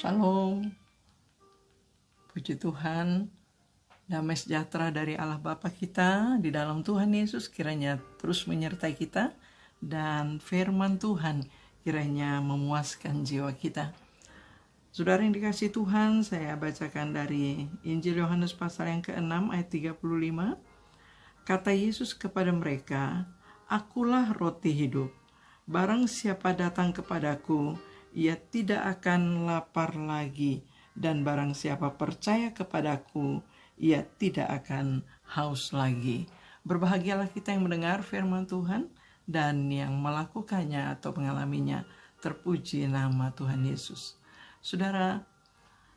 Shalom, puji Tuhan, damai sejahtera dari Allah Bapa kita di dalam Tuhan Yesus kiranya terus menyertai kita, dan firman Tuhan kiranya memuaskan jiwa kita. Saudara yang dikasihi Tuhan, saya bacakan dari Injil Yohanes pasal yang ke-6 ayat 35. Kata Yesus kepada mereka, "Akulah roti hidup. Barang siapa datang kepadaku, ia tidak akan lapar lagi, dan barang siapa percaya kepadaku, ia tidak akan haus lagi." Berbahagialah kita yang mendengar firman Tuhan dan yang melakukannya atau mengalaminya. Terpuji nama Tuhan Yesus. Saudara,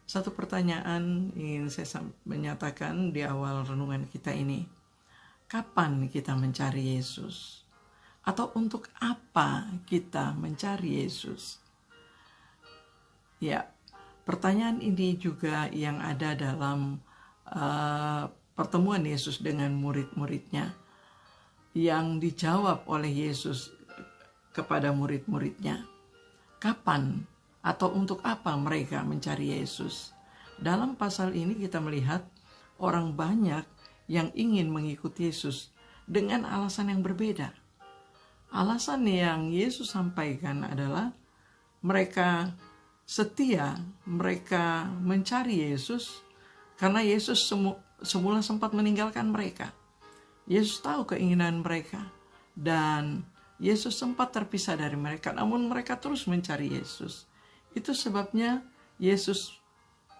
satu pertanyaan ingin saya menyatakan di awal renungan kita ini. Kapan kita mencari Yesus? Atau untuk apa kita mencari Yesus? Ya, pertanyaan ini juga yang ada dalam pertemuan Yesus dengan murid-muridnya, yang dijawab oleh Yesus kepada murid-muridnya. Kapan atau untuk apa mereka mencari Yesus? Dalam pasal ini kita melihat orang banyak yang ingin mengikuti Yesus dengan alasan yang berbeda. Alasan yang Yesus sampaikan adalah mereka setia, mereka mencari Yesus karena Yesus semula sempat meninggalkan mereka. Yesus tahu keinginan mereka dan Yesus sempat terpisah dari mereka, namun mereka terus mencari Yesus. Itu sebabnya Yesus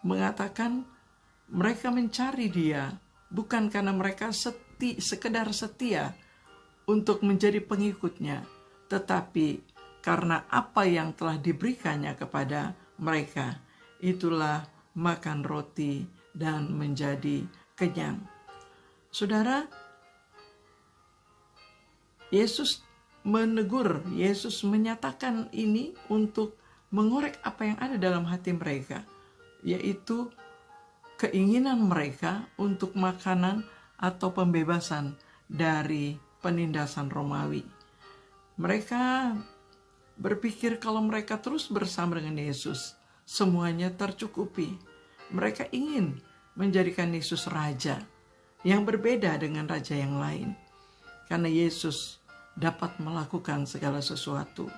mengatakan mereka mencari Dia bukan karena mereka sekedar setia untuk menjadi pengikutnya, tetapi karena apa yang telah diberikannya kepada mereka. Itulah makan roti dan menjadi kenyang. Saudara, Yesus menegur, Yesus menyatakan ini untuk mengorek apa yang ada dalam hati mereka, yaitu keinginan mereka untuk makanan atau pembebasan dari penindasan Romawi. Mereka berpikir kalau mereka terus bersama dengan Yesus, semuanya tercukupi. Mereka ingin menjadikan Yesus raja yang berbeda dengan raja yang lain, karena Yesus dapat melakukan segala sesuatu.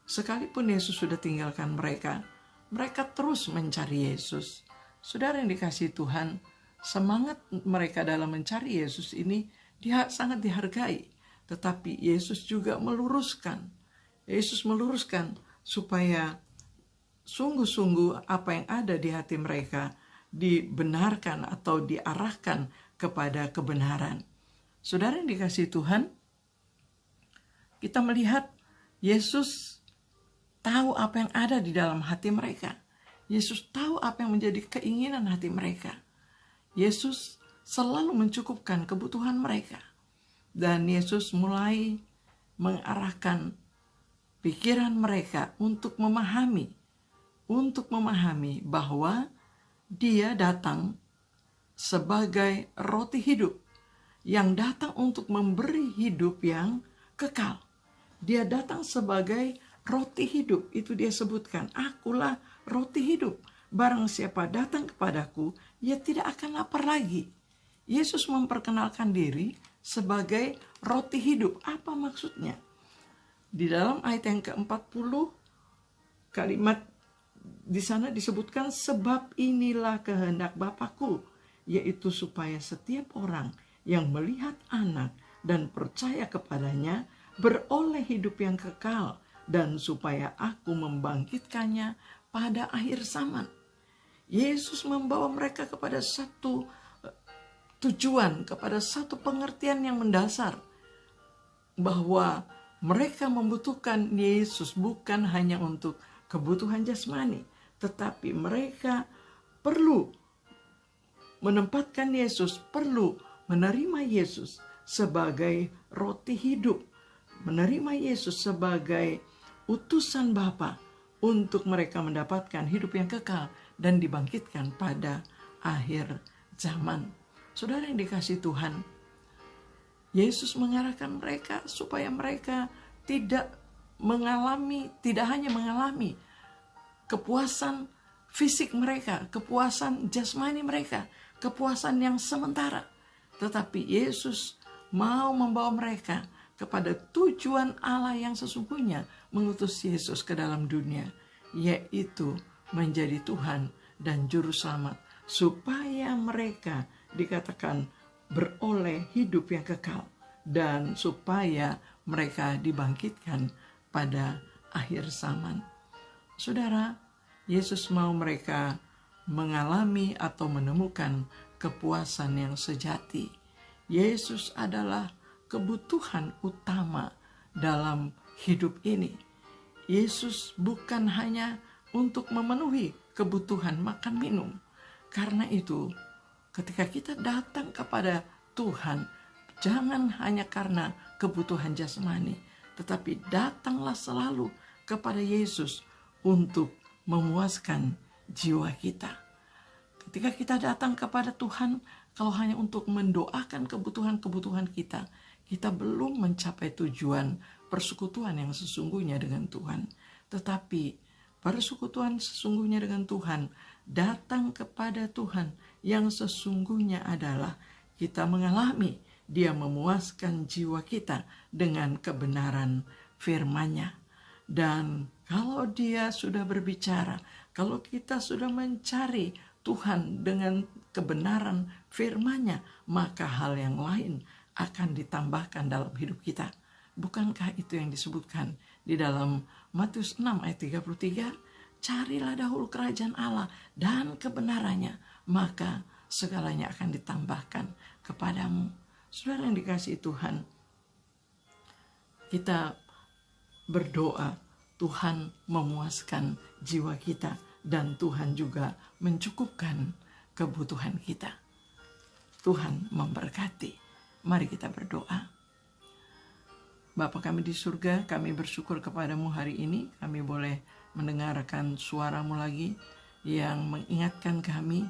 Sekalipun Yesus sudah tinggalkan mereka, mereka terus mencari Yesus. Saudara yang dikasihi Tuhan, semangat mereka dalam mencari Yesus ini sangat dihargai. Tetapi Yesus juga meluruskan. Yesus meluruskan supaya sungguh-sungguh apa yang ada di hati mereka dibenarkan atau diarahkan kepada kebenaran. Saudara yang dikasihi Tuhan, kita melihat Yesus tahu apa yang ada di dalam hati mereka. Yesus tahu apa yang menjadi keinginan hati mereka. Yesus selalu mencukupkan kebutuhan mereka. Dan Yesus mulai mengarahkan pikiran mereka untuk memahami bahwa Dia datang sebagai roti hidup yang datang untuk memberi hidup yang kekal. Dia datang sebagai roti hidup, itu dia sebutkan, "Akulah roti hidup. Barang siapa datang kepadaku, ia tidak akan lapar lagi." Yesus memperkenalkan diri sebagai roti hidup. Apa maksudnya? Di dalam ayat yang ke-40, kalimat di sana disebutkan, "Sebab inilah kehendak Bapa-Ku, yaitu supaya setiap orang yang melihat Anak dan percaya kepadanya beroleh hidup yang kekal, dan supaya Aku membangkitkannya pada akhir zaman." Yesus membawa mereka kepada satu tujuan, kepada satu pengertian yang mendasar, bahwa mereka membutuhkan Yesus bukan hanya untuk kebutuhan jasmani, tetapi mereka perlu menempatkan Yesus, perlu menerima Yesus sebagai roti hidup, menerima Yesus sebagai utusan Bapa untuk mereka mendapatkan hidup yang kekal dan dibangkitkan pada akhir zaman. Saudara yang dikasihi Tuhan, Yesus mengarahkan mereka supaya mereka tidak hanya mengalami kepuasan fisik mereka, kepuasan jasmani mereka, kepuasan yang sementara. Tetapi Yesus mau membawa mereka kepada tujuan Allah yang sesungguhnya mengutus Yesus ke dalam dunia, yaitu menjadi Tuhan dan Juru Selamat, supaya mereka dikatakan beroleh hidup yang kekal, dan supaya mereka dibangkitkan pada akhir zaman. Saudara, Yesus mau mereka mengalami atau menemukan kepuasan yang sejati. Yesus adalah kebutuhan utama dalam hidup ini. Yesus bukan hanya untuk memenuhi kebutuhan makan minum. Karena itu, ketika kita datang kepada Tuhan, jangan hanya karena kebutuhan jasmani, tetapi datanglah selalu kepada Yesus untuk memuaskan jiwa kita. Ketika kita datang kepada Tuhan, kalau hanya untuk mendoakan kebutuhan-kebutuhan kita, kita belum mencapai tujuan persekutuan yang sesungguhnya dengan Tuhan. Tetapi persekutuan sesungguhnya dengan Tuhan, datang kepada Tuhan yang sesungguhnya adalah kita mengalami Dia memuaskan jiwa kita dengan kebenaran firman-Nya. Dan kalau Dia sudah berbicara, kalau kita sudah mencari Tuhan dengan kebenaran firman-Nya, maka hal yang lain akan ditambahkan dalam hidup kita. Bukankah itu yang disebutkan di dalam Matius 6 ayat 33? Carilah dahulu kerajaan Allah dan kebenarannya, maka segalanya akan ditambahkan kepadamu. Saudara yang dikasihi Tuhan, kita berdoa Tuhan memuaskan jiwa kita dan Tuhan juga mencukupkan kebutuhan kita. Tuhan memberkati. Mari kita berdoa. Bapa kami di surga, kami bersyukur kepadamu hari ini. Kami boleh mendengarkan suara-Mu lagi yang mengingatkan kami,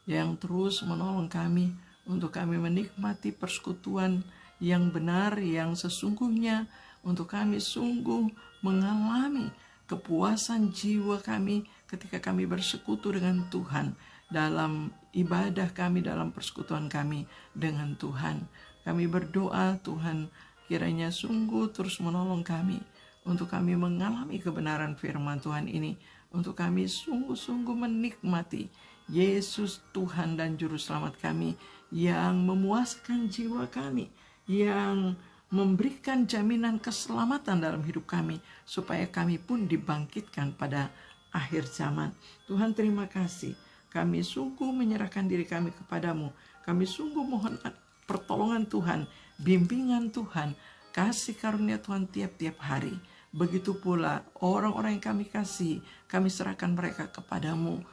yang terus menolong kami untuk kami menikmati persekutuan yang benar, yang sesungguhnya, untuk kami sungguh mengalami kepuasan jiwa kami ketika kami bersekutu dengan Tuhan, dalam ibadah kami, dalam persekutuan kami dengan Tuhan. Kami berdoa Tuhan kiranya sungguh terus menolong kami untuk kami mengalami kebenaran firman Tuhan ini, untuk kami sungguh-sungguh menikmati Yesus Tuhan dan Juru Selamat kami yang memuaskan jiwa kami, yang memberikan jaminan keselamatan dalam hidup kami, supaya kami pun dibangkitkan pada akhir zaman. Tuhan terima kasih, kami sungguh menyerahkan diri kami kepadamu. Kami sungguh mohon pertolongan Tuhan, bimbingan Tuhan, kasih karunia Tuhan tiap-tiap hari. Begitu pula orang-orang yang kami kasih, kami serahkan mereka kepadamu.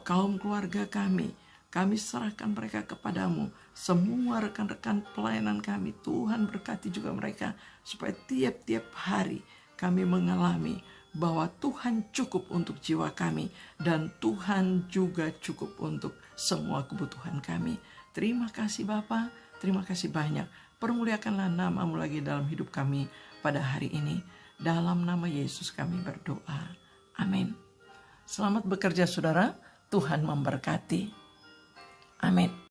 Kaum keluarga kami serahkan mereka kepadamu. Semua rekan-rekan pelayanan kami, Tuhan berkati juga mereka, supaya tiap-tiap hari kami mengalami bahwa Tuhan cukup untuk jiwa kami, dan Tuhan juga cukup untuk semua kebutuhan kami. Terima kasih Bapa, terima kasih banyak. Permuliakanlah nama-Mu lagi dalam hidup kami pada hari ini. Dalam nama Yesus kami berdoa. Amin. Selamat bekerja saudara, Tuhan memberkati. Amin.